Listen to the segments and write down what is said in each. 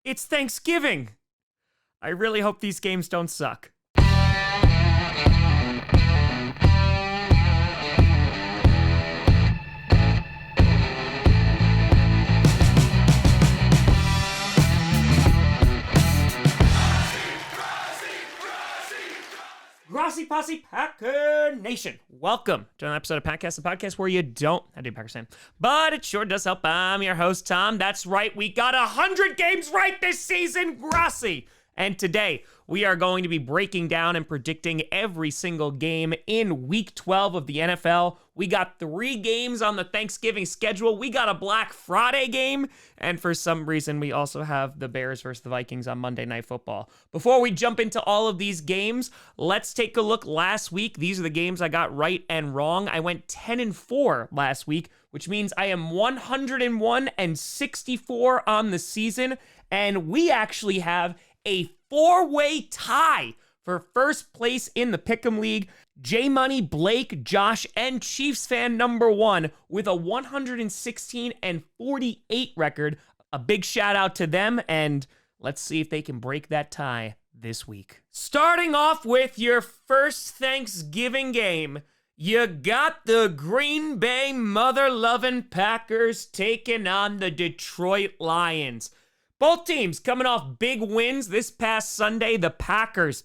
It's Thanksgiving. I really hope these games don't suck. Grossi Posse Packer Nation. Welcome to an episode of Packcast, the podcast where you don't have to be a Packers fan, but it sure does help. I'm your host, Tom. That's right, we got 100 games right this season, Grossi. And today, we are going to be breaking down and predicting every single game in Week 12 of the NFL. We got 3 games on the Thanksgiving schedule. We got a Black Friday game. And for some reason, we also have the Bears versus the Vikings on Monday Night Football. Before we jump into all of these games, let's take a look last week. These are the games I got right and wrong. I went 10-4 last week, which means I am 101 and 64 on the season. And we actually have a 4-way tie for first place in the Pick'em League. J-Money, Blake, Josh, and Chiefs fan number 1 with a 116 and 48 record. A big shout out to them, and let's see if they can break that tie this week. Starting off with your first Thanksgiving game, you got the Green Bay mother-loving Packers taking on the Detroit Lions. Both teams coming off big wins this past Sunday. The Packers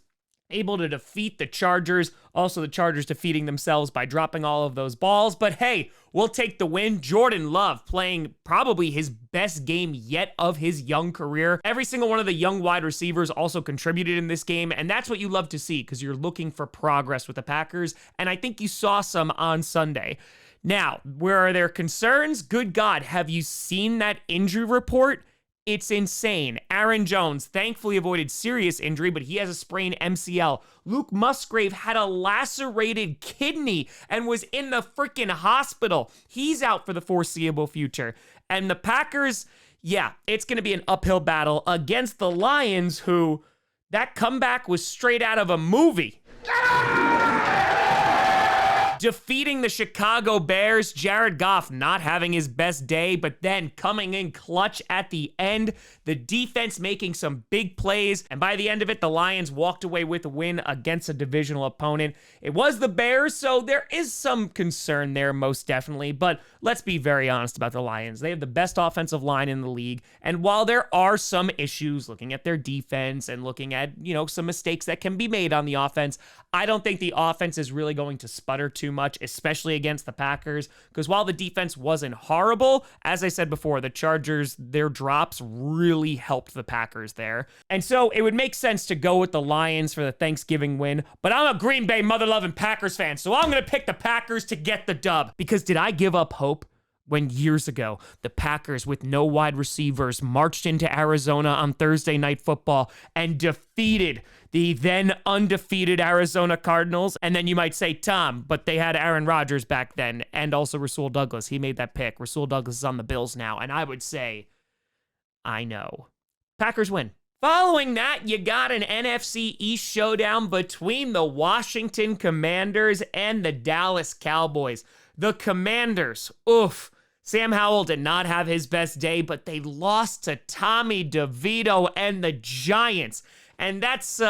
able to defeat the Chargers. Also, the Chargers defeating themselves by dropping all of those balls. But hey, we'll take the win. Jordan Love playing probably his best game yet of his young career. Every single one of the young wide receivers also contributed in this game. And that's what you love to see because you're looking for progress with the Packers. And I think you saw some on Sunday. Now, where are there concerns? Good God, have you seen that injury report? It's insane. Aaron Jones thankfully avoided serious injury, but he has a sprained MCL. Luke Musgrave had a lacerated kidney and was in the freaking hospital. He's out for the foreseeable future. And the Packers, yeah, it's going to be an uphill battle against the Lions, who that comeback was straight out of a movie. Defeating the Chicago Bears, Jared Goff not having his best day, but then coming in clutch at the end. The defense making some big plays, and by the end of it, the Lions walked away with a win against a divisional opponent. It was the Bears, so there is some concern there, most definitely, but let's be very honest about the Lions. They have the best offensive line in the league, and while there are some issues looking at their defense and looking at, some mistakes that can be made on the offense, I don't think the offense is really going to sputter too much, especially against the Packers, because while the defense wasn't horrible, as I said before, the Chargers, their drops really helped the Packers there. And so it would make sense to go with the Lions for the Thanksgiving win, but I'm a Green Bay mother-loving Packers fan, so I'm going to pick the Packers to get the dub. Because did I give up hope when years ago the Packers with no wide receivers marched into Arizona on Thursday Night Football and defeated the then undefeated Arizona Cardinals? And then you might say, Tom, but they had Aaron Rodgers back then and also Rasul Douglas. He made that pick. Rasul Douglas is on the Bills now. And I would say, I know. Packers win. Following that, you got an NFC East showdown between the Washington Commanders and the Dallas Cowboys. The Commanders, oof. Sam Howell did not have his best day, but they lost to Tommy DeVito and the Giants. And that's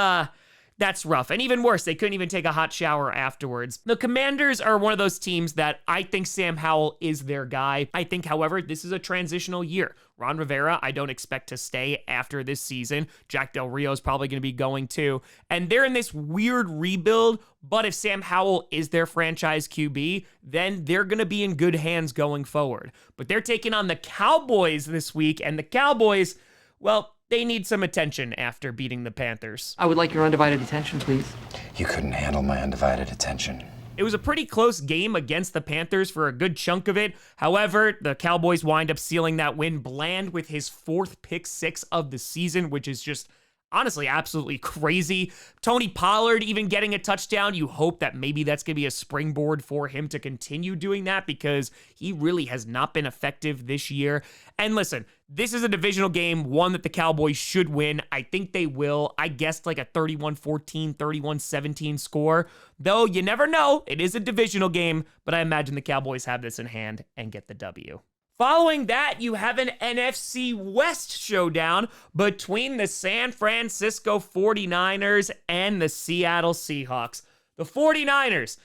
rough. And even worse, they couldn't even take a hot shower afterwards. The Commanders are one of those teams that I think Sam Howell is their guy. I think, however, this is a transitional year. Ron Rivera, I don't expect to stay after this season. Jack Del Rio is probably going to be going too. And they're in this weird rebuild, but if Sam Howell is their franchise QB, then they're going to be in good hands going forward. But they're taking on the Cowboys this week, and the Cowboys, well, they need some attention after beating the Panthers. I would like your undivided attention, please. You couldn't handle my undivided attention. It was a pretty close game against the Panthers for a good chunk of it. However, the Cowboys wind up sealing that win. Bland with his 4th pick 6 of the season, which is just honestly absolutely crazy. Tony Pollard even getting a touchdown. You hope that maybe that's going to be a springboard for him to continue doing that because he really has not been effective this year. And listen, this is a divisional game, one that the Cowboys should win. I think they will. I guessed like a 31-14, 31-17 score. Though you never know. It is a divisional game, but I imagine the Cowboys have this in hand and get the W. Following that, you have an NFC West showdown between the San Francisco 49ers and the Seattle Seahawks. The 49ers,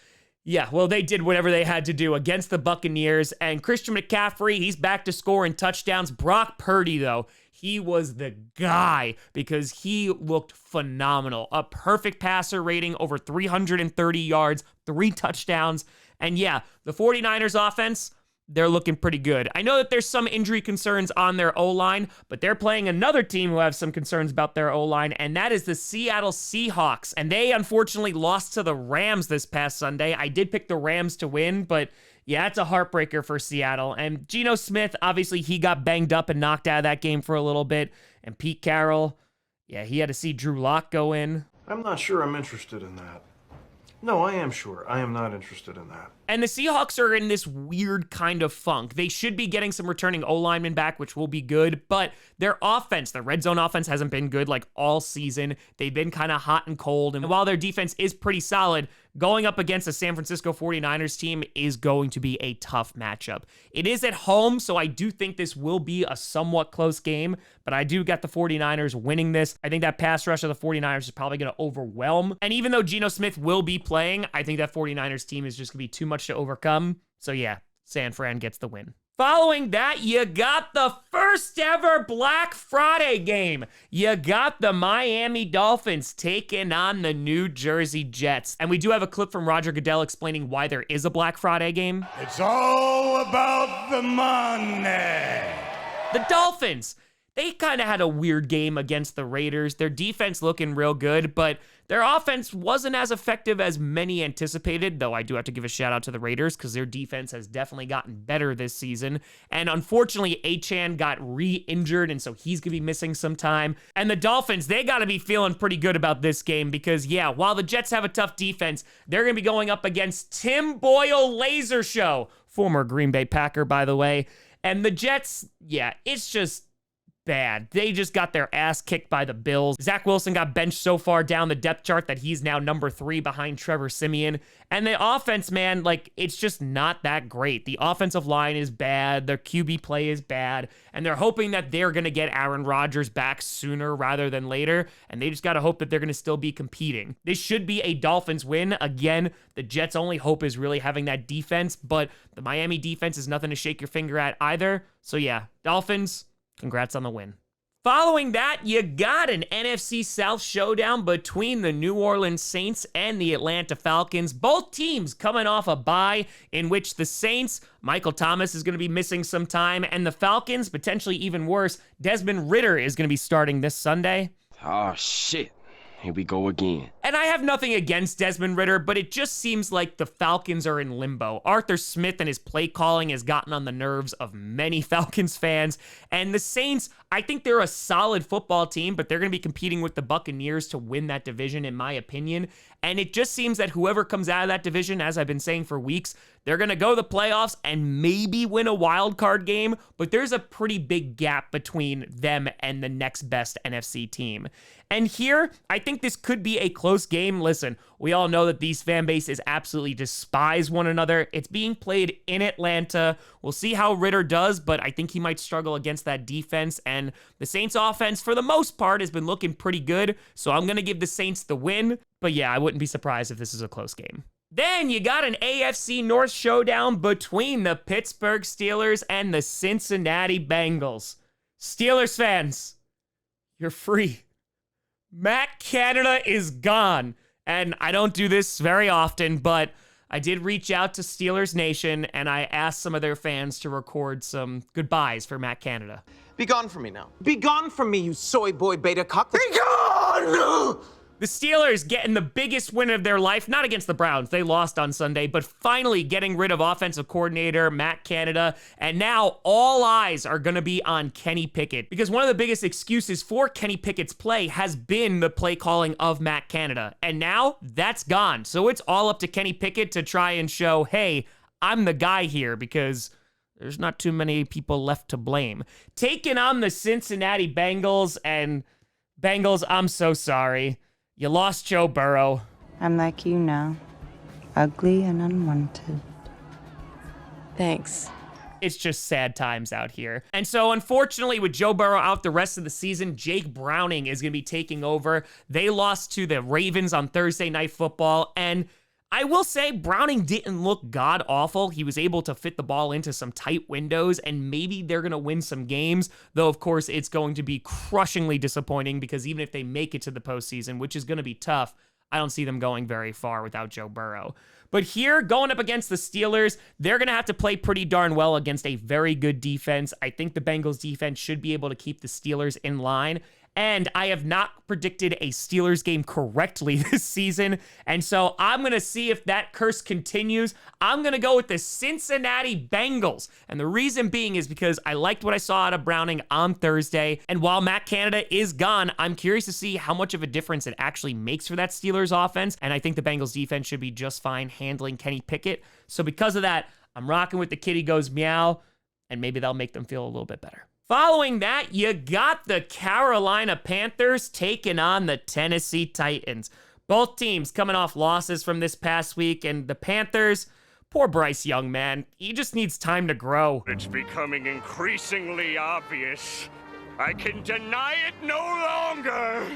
yeah, well, they did whatever they had to do against the Buccaneers, and Christian McCaffrey, he's back to scoring touchdowns. Brock Purdy, though, he was the guy because he looked phenomenal. A perfect passer rating, over 330 yards, 3 touchdowns, and yeah, the 49ers offense, they're looking pretty good. I know that there's some injury concerns on their O-line, but they're playing another team who have some concerns about their O-line, and that is the Seattle Seahawks. And they unfortunately lost to the Rams this past Sunday. I did pick the Rams to win, but yeah, it's a heartbreaker for Seattle. And Geno Smith, obviously, he got banged up and knocked out of that game for a little bit. And Pete Carroll, yeah, he had to see Drew Lock go in. I'm not sure I'm interested in that. No, I am sure. I am not interested in that. And the Seahawks are in this weird kind of funk. They should be getting some returning O-linemen back, which will be good, but their offense, the red zone offense, hasn't been good like all season. They've been kind of hot and cold, and while their defense is pretty solid, going up against the San Francisco 49ers team is going to be a tough matchup. It is at home, so I do think this will be a somewhat close game, but I do got the 49ers winning this. I think that pass rush of the 49ers is probably going to overwhelm, and even though Geno Smith will be playing, I think that 49ers team is just going to be too much to overcome. So yeah, San Fran gets the win. Following that, you got the first ever Black Friday game. You got the Miami Dolphins taking on the New Jersey Jets. And we do have a clip from Roger Goodell explaining why there is a Black Friday game. It's all about the money. The Dolphins, they kind of had a weird game against the Raiders. Their defense looking real good, but their offense wasn't as effective as many anticipated, though I do have to give a shout out to the Raiders because their defense has definitely gotten better this season. And unfortunately, Achane got re-injured, and so he's going to be missing some time. And the Dolphins, they got to be feeling pretty good about this game because, yeah, while the Jets have a tough defense, they're going to be going up against Tim Boyle Laser Show, former Green Bay Packer, by the way. And the Jets, yeah, it's just bad. They just got their ass kicked by the Bills. Zach Wilson got benched so far down the depth chart that he's now number 3 behind Trevor Siemian. And the offense, man, like, it's just not that great. The offensive line is bad. Their QB play is bad. And they're hoping that they're going to get Aaron Rodgers back sooner rather than later. And they just got to hope that they're going to still be competing. This should be a Dolphins win. Again, the Jets' only hope is really having that defense, but the Miami defense is nothing to shake your finger at either. So yeah, Dolphins, congrats on the win. Following that, you got an NFC South showdown between the New Orleans Saints and the Atlanta Falcons. Both teams coming off a bye in which the Saints, Michael Thomas is going to be missing some time, and the Falcons, potentially even worse, Desmond Ridder is going to be starting this Sunday. Oh, shit. Here we go again. And I have nothing against Desmond Ridder, but it just seems like the Falcons are in limbo. Arthur Smith and his play calling has gotten on the nerves of many Falcons fans. And the Saints, I think they're a solid football team, but they're going to be competing with the Buccaneers to win that division, in my opinion. And it just seems that whoever comes out of that division, as I've been saying for weeks, they're going to go to the playoffs and maybe win a wild card game, but there's a pretty big gap between them and the next best NFC team. And here, I think this could be a close game. Listen, we all know that these fan bases absolutely despise one another. It's being played in Atlanta. We'll see how Ridder does, but I think he might struggle against that defense. And the Saints offense, for the most part, has been looking pretty good. So I'm going to give the Saints the win. But yeah, I wouldn't be surprised if this is a close game. Then you got an AFC North showdown between the Pittsburgh Steelers and the Cincinnati Bengals. Steelers fans, you're free. Matt Canada is gone. And I don't do this very often, but I did reach out to Steelers Nation and I asked some of their fans to record some goodbyes for Matt Canada. Be gone from me now. Be gone from me, you soy boy beta cock. Be gone! The Steelers getting the biggest win of their life, not against the Browns, they lost on Sunday, but finally getting rid of offensive coordinator Matt Canada, and now all eyes are going to be on Kenny Pickett, because one of the biggest excuses for Kenny Pickett's play has been the play calling of Matt Canada, and now that's gone, so it's all up to Kenny Pickett to try and show, hey, I'm the guy here, because there's not too many people left to blame. Taking on the Cincinnati Bengals, and Bengals, I'm so sorry. You lost Joe Burrow. I'm like you now, ugly and unwanted. Thanks. It's just sad times out here. And so unfortunately with Joe Burrow out the rest of the season, Jake Browning is going to be taking over. They lost to the Ravens on Thursday Night Football, and I will say Browning didn't look god-awful. He was able to fit the ball into some tight windows, and maybe they're going to win some games, though of course it's going to be crushingly disappointing because even if they make it to the postseason, which is going to be tough, I don't see them going very far without Joe Burrow. But here, going up against the Steelers, they're going to have to play pretty darn well against a very good defense. I think the Bengals defense should be able to keep the Steelers in line. And I have not predicted a Steelers game correctly this season. And so I'm going to see if that curse continues. I'm going to go with the Cincinnati Bengals. And the reason being is because I liked what I saw out of Browning on Thursday. And while Matt Canada is gone, I'm curious to see how much of a difference it actually makes for that Steelers offense. And I think the Bengals defense should be just fine handling Kenny Pickett. So because of that, I'm rocking with the kitty goes meow. And maybe that'll make them feel a little bit better. Following that, you got the Carolina Panthers taking on the Tennessee Titans. Both teams coming off losses from this past week, and the Panthers, poor Bryce Young, man, he just needs time to grow. It's becoming increasingly obvious. I can deny it no longer.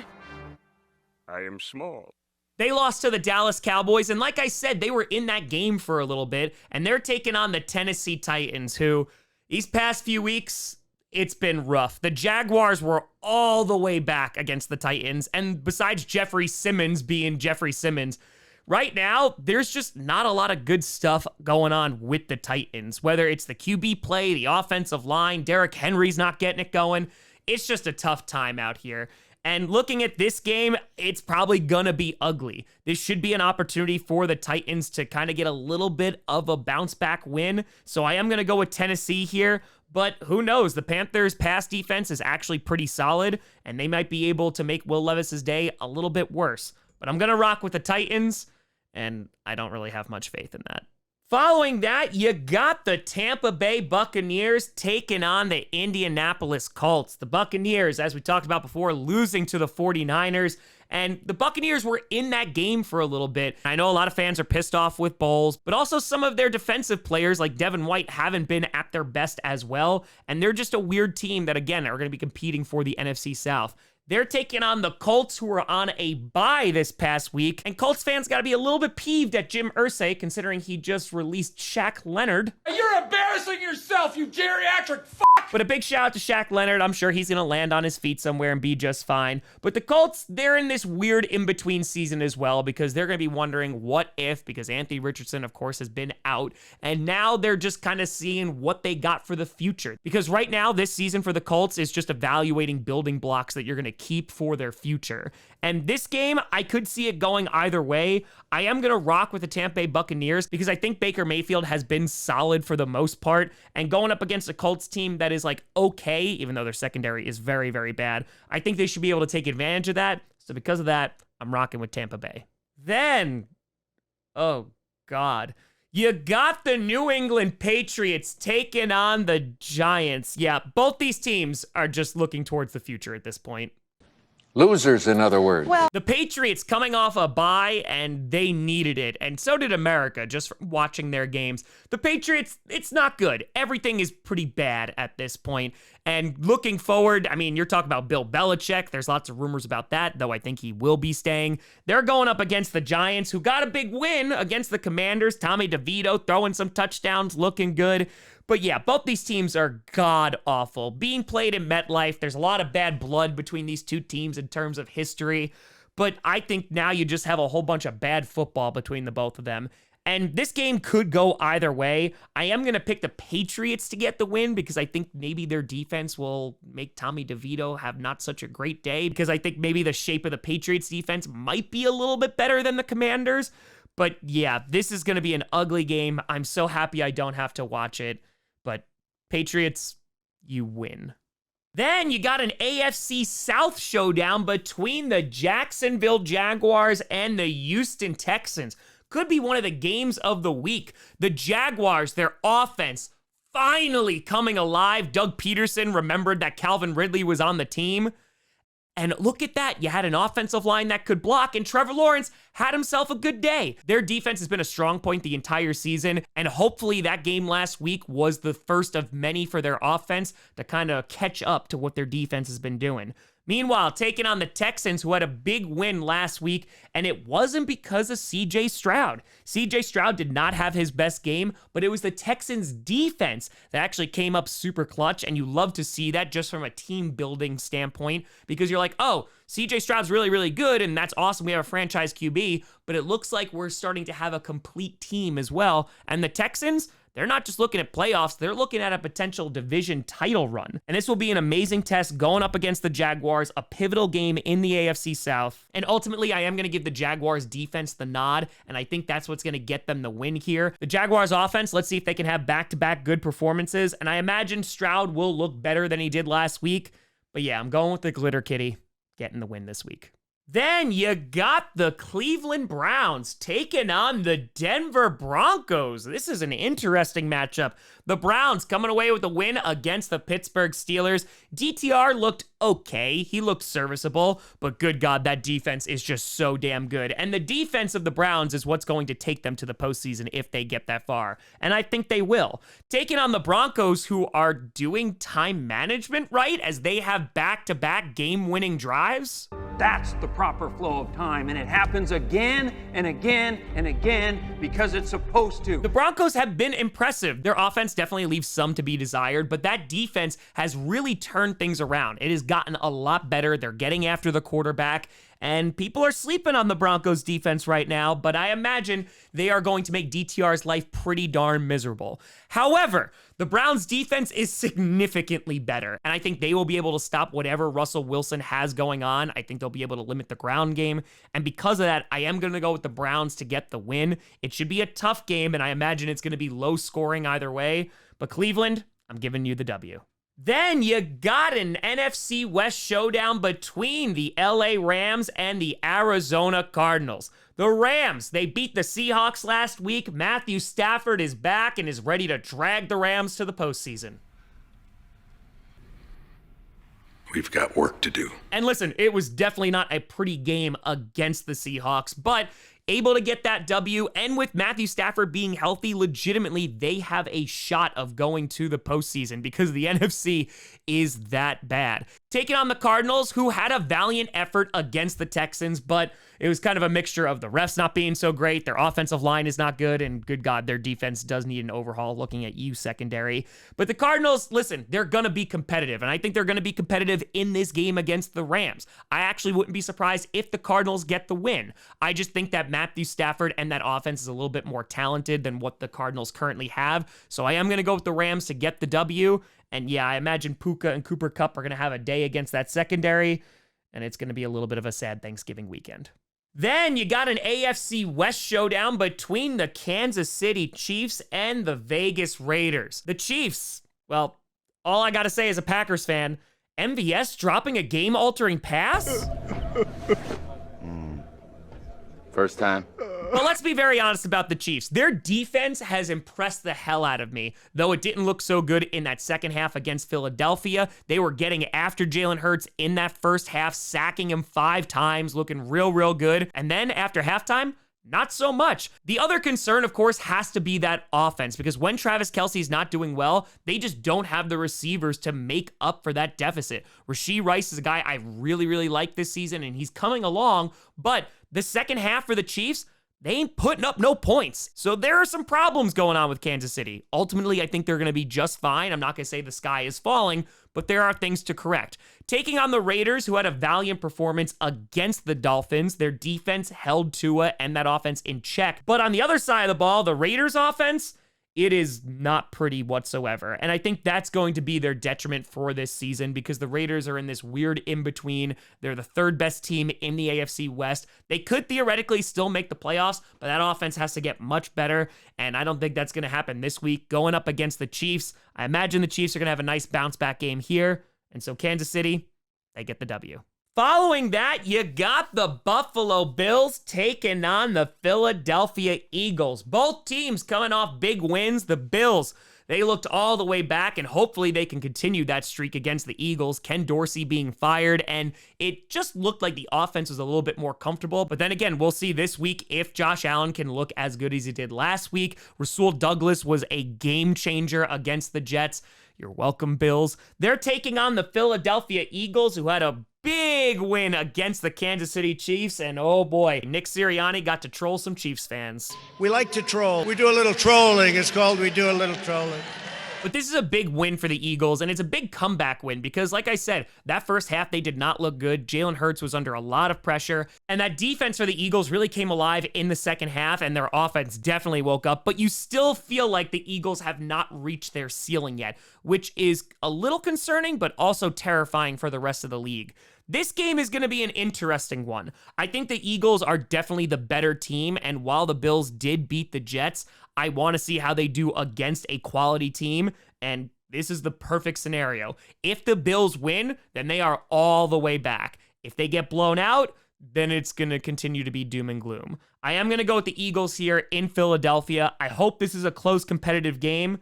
I am small. They lost to the Dallas Cowboys, and like I said, they were in that game for a little bit, and they're taking on the Tennessee Titans, who, these past few weeks, it's been rough. The Jaguars were all the way back against the Titans, and besides Jeffrey Simmons being Jeffrey Simmons, right now, there's just not a lot of good stuff going on with the Titans. Whether it's the QB play, the offensive line, Derrick Henry's not getting it going. It's just a tough time out here. And looking at this game, it's probably gonna be ugly. This should be an opportunity for the Titans to kind of get a little bit of a bounce back win. So I am gonna go with Tennessee here. But who knows? The Panthers' pass defense is actually pretty solid, and they might be able to make Will Levis's day a little bit worse. But I'm going to rock with the Titans, and I don't really have much faith in that. Following that, you got the Tampa Bay Buccaneers taking on the Indianapolis Colts. The Buccaneers, as we talked about before, losing to the 49ers. And the Buccaneers were in that game for a little bit. I know a lot of fans are pissed off with Bowles, but also some of their defensive players like Devin White haven't been at their best as well. And they're just a weird team that, again, are going to be competing for the NFC South. They're taking on the Colts, who are on a bye this past week. And Colts fans got to be a little bit peeved at Jim Irsay, considering he just released Shaq Leonard. You're embarrassing yourself, you geriatric f***! But a big shout out to Shaq Leonard. I'm sure he's going to land on his feet somewhere and be just fine. But the Colts, they're in this weird in-between season as well, because they're going to be wondering what if, because Anthony Richardson, of course, has been out. And now they're just kind of seeing what they got for the future. Because right now, this season for the Colts is just evaluating building blocks that you're going to keep for their future. And this game, I could see it going either way. I am going to rock with the Tampa Bay Buccaneers because I think Baker Mayfield has been solid for the most part. And going up against a Colts team that is like okay, even though their secondary is very, very bad, I think they should be able to take advantage of that. So because of that, I'm rocking with Tampa Bay. Then, oh God, you got the New England Patriots taking on the Giants. Yeah, both these teams are just looking towards the future at this point. Losers, in other words. Well, the Patriots coming off a bye, and they needed it, and so did America, just from watching their games. The Patriots, it's not good. Everything is pretty bad at this point, and looking forward, I mean, you're talking about Bill Belichick. There's lots of rumors about that, though I think he will be staying. They're going up against the Giants, who got a big win against the Commanders. Tommy DeVito throwing some touchdowns, looking good. But yeah, both these teams are god-awful. Being played in MetLife, there's a lot of bad blood between these two teams in terms of history. But I think now you just have a whole bunch of bad football between the both of them. And this game could go either way. I am going to pick the Patriots to get the win because I think maybe their defense will make Tommy DeVito have not such a great day, because I think maybe the shape of the Patriots defense might be a little bit better than the Commanders. But yeah, this is going to be an ugly game. I'm so happy I don't have to watch it. But Patriots, you win. Then you got an AFC South showdown between the Jacksonville Jaguars and the Houston Texans. Could be one of the games of the week. The Jaguars, their offense, finally coming alive. Doug Peterson remembered that Calvin Ridley was on the team. And look at that. You had an offensive line that could block, and Trevor Lawrence had himself a good day. Their defense has been a strong point the entire season, and hopefully that game last week was the first of many for their offense to kind of catch up to what their defense has been doing. Meanwhile, taking on the Texans, who had a big win last week, and it wasn't because of C.J. Stroud. C.J. Stroud did not have his best game, but it was the Texans' defense that actually came up super clutch, and you love to see that just from a team-building standpoint, because you're like, oh, C.J. Stroud's really, really good, and that's awesome. We have a franchise QB, but it looks like we're starting to have a complete team as well, and the Texans, they're not just looking at playoffs, they're looking at a potential division title run. And this will be an amazing test going up against the Jaguars, a pivotal game in the AFC South. And ultimately, I am going to give the Jaguars defense the nod, and I think that's what's going to get them the win here. The Jaguars offense, let's see if they can have back-to-back good performances, and I imagine Stroud will look better than he did last week. But yeah, I'm going with the Glitter Kitty getting the win this week. Then you got the Cleveland Browns taking on the Denver Broncos. This is an interesting matchup. The Browns coming away with a win against the Pittsburgh Steelers. DTR looked okay. He looked serviceable, but good God, that defense is just so damn good. And the defense of the Browns is what's going to take them to the postseason if they get that far. And I think they will. Taking on the Broncos, who are doing time management right as they have back-to-back game-winning drives. That's the proper flow of time, and it happens again and again and again because it's supposed to. The Broncos have been impressive. Their offense definitely leaves some to be desired, but that defense has really turned things around. It has gotten a lot better. They're getting after the quarterback, and people are sleeping on the Broncos defense right now, but I imagine they are going to make DTR's life pretty darn miserable. However, the Browns defense is significantly better, and I think they will be able to stop whatever Russell Wilson has going on. I think they'll be able to limit the ground game, and because of that, I am going to go with the Browns to get the win. It should be a tough game, and I imagine it's going to be low scoring either way, but Cleveland, I'm giving you the W. Then you got an NFC West showdown between the LA Rams and the Arizona Cardinals. The Rams, they beat the Seahawks last week. Matthew Stafford is back and is ready to drag the Rams to the postseason. We've got work to do. And listen, it was definitely not a pretty game against the Seahawks, but able to get that W, and with Matthew Stafford being healthy, legitimately, they have a shot of going to the postseason because the NFC is that bad. Taking on the Cardinals, who had a valiant effort against the Texans, but it was kind of a mixture of the refs not being so great, their offensive line is not good, and good God, their defense does need an overhaul looking at you secondary. But the Cardinals, listen, they're going to be competitive, and I think they're going to be competitive in this game against the Rams. I actually wouldn't be surprised if the Cardinals get the win. I just think that Matthew Stafford and that offense is a little bit more talented than what the Cardinals currently have, so I am going to go with the Rams to get the W. And yeah, I imagine Puka and Cooper Kupp are going to have a day against that secondary, and it's going to be a little bit of a sad Thanksgiving weekend. Then you got an AFC West showdown between the Kansas City Chiefs and the Vegas Raiders. The Chiefs, well, all I got to say as a Packers fan, MVS dropping a game-altering pass? First time. But let's be very honest about the Chiefs. Their defense has impressed the hell out of me, though it didn't look so good in that second half against Philadelphia. They were getting after Jalen Hurts in that first half, sacking him 5 times, looking real good. And then after halftime, not so much. The other concern, of course, has to be that offense, because when Travis Kelce's not doing well, they just don't have the receivers to make up for that deficit. Rashee Rice is a guy I really like this season, and he's coming along, but the second half for the Chiefs, they ain't putting up no points. So there are some problems going on with Kansas City. Ultimately, I think they're going to be just fine. I'm not going to say the sky is falling, but there are things to correct. Taking on the Raiders, who had a valiant performance against the Dolphins. Their defense held Tua and that offense in check. But on the other side of the ball, the Raiders offense, it is not pretty whatsoever. And I think that's going to be their detriment for this season, because the Raiders are in this weird in-between. They're the 3rd best team in the AFC West. They could theoretically still make the playoffs, but that offense has to get much better, and I don't think that's going to happen this week. Going up against the Chiefs, I imagine the Chiefs are going to have a nice bounce-back game here, and so Kansas City, they get the W. Following that, you got the Buffalo Bills taking on the Philadelphia Eagles. Both teams coming off big wins. The Bills, They looked all the way back, and hopefully they can continue that streak against the Eagles. Ken Dorsey being fired, and it just looked like the offense was a little bit more comfortable. But then again, we'll see this week if Josh Allen can look as good as he did last week. Rasul Douglas was a game changer against the Jets. You're welcome, Bills. They're taking on the Philadelphia Eagles, who had a big win against the Kansas City Chiefs, and oh boy, Nick Sirianni got to troll some Chiefs fans. We like to troll. We do a little trolling. It's called We Do a Little Trolling. But this is a big win for the Eagles, and it's a big comeback win because, like I said, that first half, they did not look good. Jalen Hurts was under a lot of pressure, and that defense for the Eagles really came alive in the second half, and their offense definitely woke up, but you still feel like the Eagles have not reached their ceiling yet, which is a little concerning, but also terrifying for the rest of the league. This game is going to be an interesting one. I think the Eagles are definitely the better team, and while the Bills did beat the Jets, I want to see how they do against a quality team, and this is the perfect scenario. If the Bills win, then they are all the way back. If they get blown out, then it's going to continue to be doom and gloom. I am going to go with the Eagles here in Philadelphia. I hope this is a close competitive game,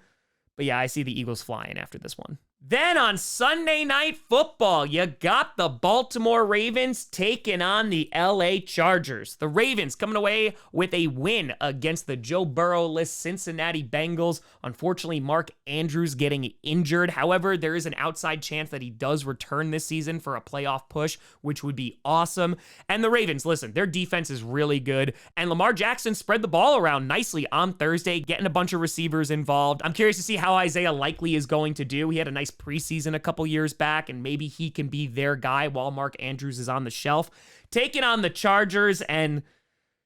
but yeah, I see the Eagles flying after this one. Then on Sunday Night Football, you got the Baltimore Ravens taking on the LA Chargers. The Ravens coming away with a win against the Joe Burrow-less Cincinnati Bengals. Unfortunately, Mark Andrews getting injured. However, there is an outside chance that he does return this season for a playoff push, which would be awesome. And the Ravens, listen, their defense is really good. And Lamar Jackson spread the ball around nicely on Thursday, getting a bunch of receivers involved. I'm curious to see how Isaiah Likely is going to do. He had a nice preseason a couple years back, and maybe he can be their guy while Mark Andrews is on the shelf. Taking on the Chargers, and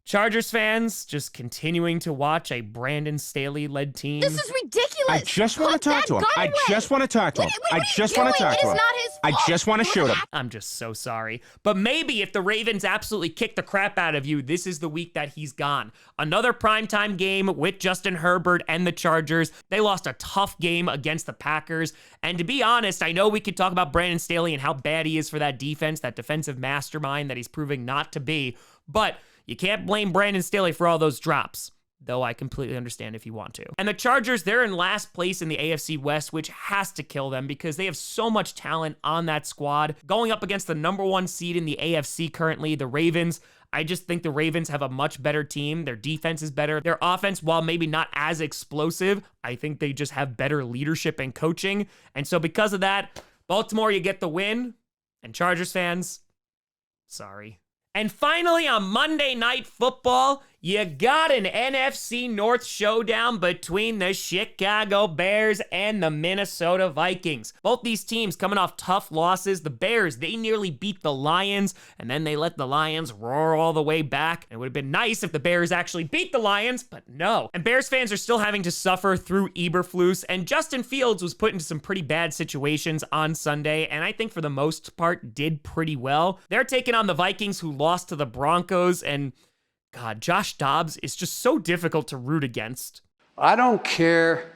Chargers fans just continuing to watch a Brandon Staley-led team. This is ridiculous. I just want to talk to him. I just want to talk to him. I just want to talk to him. I just want to shoot him. I'm just so sorry. But maybe if the Ravens absolutely kick the crap out of you, this is the week that he's gone. Another primetime game with Justin Herbert and the Chargers. They lost a tough game against the Packers. And to be honest, I know we could talk about Brandon Staley and how bad he is for that defense, that defensive mastermind that he's proving not to be. But you can't blame Brandon Staley for all those drops, though I completely understand if you want to. And the Chargers, they're in last place in the AFC West, which has to kill them because they have so much talent on that squad. Going up against the number one seed in the AFC currently, the Ravens, I just think the Ravens have a much better team. Their defense is better. Their offense, while maybe not as explosive, I think they just have better leadership and coaching. And so because of that, Baltimore, you get the win. And Chargers fans, sorry. And finally, on Monday Night Football, you got an NFC North showdown between the Chicago Bears and the Minnesota Vikings. Both these teams coming off tough losses. The Bears, they nearly beat the Lions, and then they let the Lions roar all the way back. It would have been nice if the Bears actually beat the Lions, but no. And Bears fans are still having to suffer through Eberflus, and Justin Fields was put into some pretty bad situations on Sunday, and I think for the most part did pretty well. They're taking on the Vikings, who lost to the Broncos, and God, Josh Dobbs is just so difficult to root against. I don't care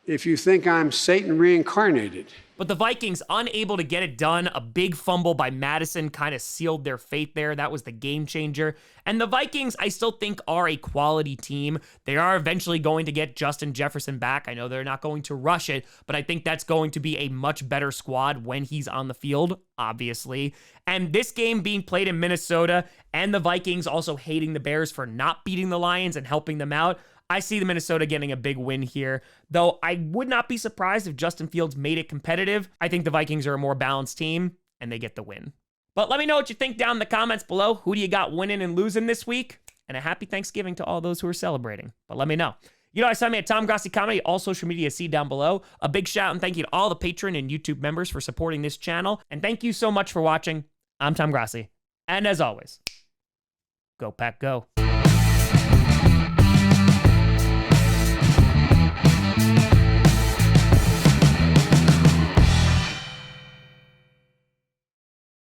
if you think I'm Satan reincarnated. But the Vikings, unable to get it done. A big fumble by Madison kind of sealed their fate there. That was the game changer. And the Vikings, I still think, are a quality team. They are eventually going to get Justin Jefferson back. I know they're not going to rush it, but I think that's going to be a much better squad when he's on the field, obviously. And this game being played in Minnesota, and the Vikings also hating the Bears for not beating the Lions and helping them out, I see the Minnesota getting a big win here, though I would not be surprised if Justin Fields made it competitive. I think the Vikings are a more balanced team, and they get the win. But let me know what you think down in the comments below. Who do you got winning and losing this week? And a happy Thanksgiving to all those who are celebrating. But let me know. You know, I find me at Tom Grossi Comedy, all social media, see down below. A big shout and thank you to all the Patreon and YouTube members for supporting this channel. And thank you so much for watching. I'm Tom Grossi. And as always, go Pack Go.